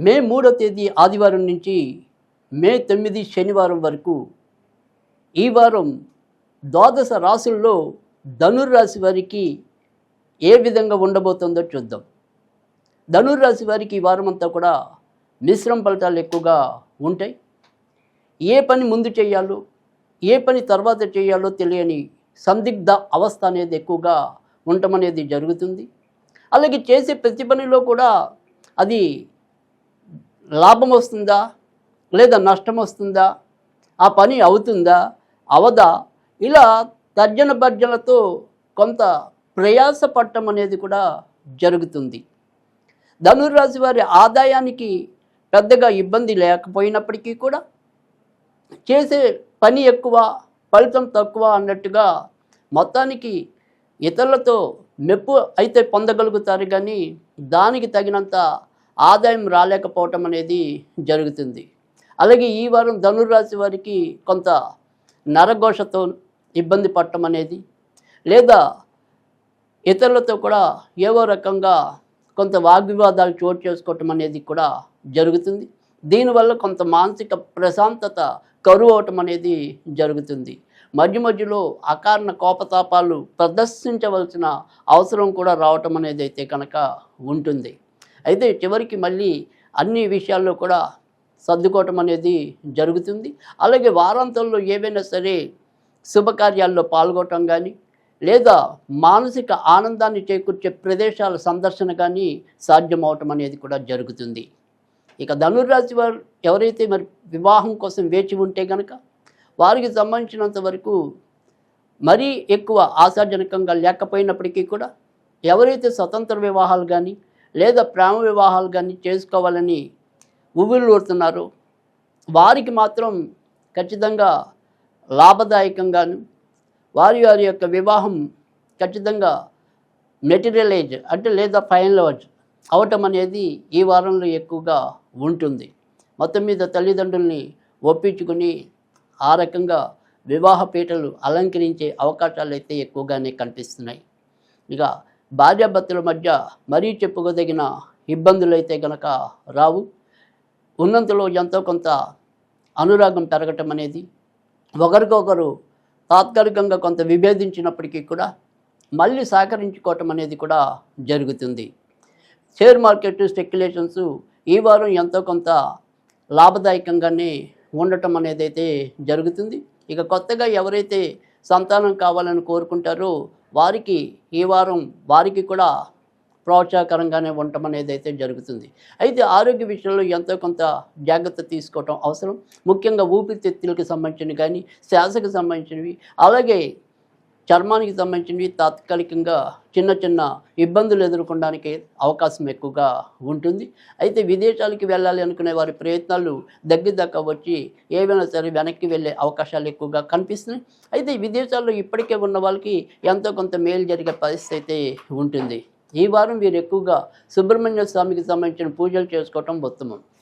మే 3వ తేదీ ఆదివారం నుంచి మే 9 శనివారం వరకు ఈ వారం ద్వాదశ రాశుల్లో ధనుర్రాశి వారికి ఏ విధంగా ఉండబోతుందో చూద్దాం. ధనుర్రాశి వారికి ఈ వారం అంతా కూడా మిశ్రమ ఫలితాలు ఎక్కువగా ఉంటాయి. ఏ పని ముందు చేయాలో ఏ పని తర్వాత చేయాలో తెలియని సందిగ్ధ అవస్థ అనేది ఎక్కువగా ఉండటం అనేది జరుగుతుంది. అలాగే చేసే ప్రతి పనిలో కూడా అది లాభం వస్తుందా లేదా నష్టం వస్తుందా, ఆ పని అవుతుందా అవదా, ఇలా తర్జన భర్జనతో కొంత ప్రయాస పడటం అనేది కూడా జరుగుతుంది. ధనుర్రాశి వారి ఆదాయానికి పెద్దగా ఇబ్బంది లేకపోయినప్పటికీ కూడా చేసే పని ఎక్కువ ఫలితం తక్కువ అన్నట్టుగా మొత్తానికి ఇతరులతో మెప్పు అయితే పొందగలుగుతారు, కానీ దానికి తగినంత ఆదాయం రాలేకపోవటం అనేది జరుగుతుంది. అలాగే ఈ వారం ధనుర్రాశి వారికి కొంత నరఘోషతో ఇబ్బంది పడటం అనేది, లేదా ఇతరులతో కూడా ఏవో రకంగా కొంత వాగ్వివాదాలు చోటు చేసుకోవటం అనేది కూడా జరుగుతుంది. దీనివల్ల కొంత మానసిక ప్రశాంతత కరువు అవటం అనేది జరుగుతుంది. మధ్య మధ్యలో అకారణ కోపతాపాలు ప్రదర్శించవలసిన అవసరం కూడా రావటం అనేది అయితే కనుక ఉంటుంది. అయితే చివరికి మళ్ళీ అన్ని విషయాల్లో కూడా సర్దుకోవటం అనేది జరుగుతుంది. అలాగే వారాంతంలో ఏవైనా సరే శుభకార్యాల్లో పాల్గొనటం కానీ, లేదా మానసిక ఆనందాన్ని చేకూర్చే ప్రదేశాల సందర్శన కానీ సాధ్యమవటం అనేది కూడా జరుగుతుంది. ఇక ధనుర్రాశి వారు ఎవరైతే మరి వివాహం కోసం వేచి ఉంటే కనుక వారికి సంబంధించినంత వరకు మరీ ఎక్కువ ఆశాజనకంగా లేకపోయినప్పటికీ కూడా ఎవరైతే స్వతంత్ర వివాహాలు కానీ లేదా ప్రేమ వివాహాలు కానీ చేసుకోవాలని ఉవ్విళ్ళూరుతున్నారో వారికి మాత్రం ఖచ్చితంగా లాభదాయకంగాను, వారి వారి యొక్క వివాహం ఖచ్చితంగా మెటీరియలైజ్ అంటే లేదా ఫైనలైజ్ అవటం అనేది ఈ వారంలో ఎక్కువగా ఉంటుంది. మొత్తం మీద తల్లిదండ్రుల్ని ఒప్పించుకుని ఆ రకంగా వివాహ పీటలు అలంకరించే అవకాశాలు అయితే ఎక్కువగానే కనిపిస్తున్నాయి. ఇక భార్యాభర్తల మధ్య మరీ చెప్పుకోదగిన ఇబ్బందులు అయితే కనుక రావు. ఉన్నంతలో ఎంతో కొంత అనురాగం పెరగటం అనేది, ఒకరికొకరు తాత్కాలికంగా కొంత విభేదించినప్పటికీ కూడా మళ్ళీ సహకరించుకోవటం అనేది కూడా జరుగుతుంది. షేర్ మార్కెట్ స్పెక్యులేషన్స్ ఈ వారం ఎంతో కొంత లాభదాయకంగానే ఉండటం అనేది అయితే జరుగుతుంది. ఇక కొత్తగా ఎవరైతే సంతానం కావాలని కోరుకుంటారో వారికి ఈ వారం వారికి కూడా ప్రోత్సాహకరంగానే ఉండటం అనేది అయితే జరుగుతుంది. అయితే ఆరోగ్య విషయంలో ఎంతో కొంత జాగ్రత్త తీసుకోవటం అవసరం. ముఖ్యంగా ఊపిరితిత్తులకు సంబంధించినవి కానీ, శ్వాసకు సంబంధించినవి, అలాగే చర్మానికి సంబంధించినవి తాత్కాలికంగా చిన్న చిన్న ఇబ్బందులు ఎదుర్కొనడానికి అవకాశం ఎక్కువగా ఉంటుంది. అయితే విదేశాలకి వెళ్ళాలి అనుకునే వారి ప్రయత్నాలు దగ్గర వచ్చి ఏవైనా సరే వెనక్కి వెళ్ళే అవకాశాలు ఎక్కువగా కనిపిస్తున్నాయి. అయితే విదేశాల్లో ఇప్పటికే ఉన్న వాళ్ళకి ఎంతో కొంత మేలు జరిగే పరిస్థితి అయితే ఉంటుంది. ఈ వారం వీరు ఎక్కువగా సుబ్రహ్మణ్య స్వామికి సంబంధించిన పూజలు చేసుకోవటం ఉత్తమం.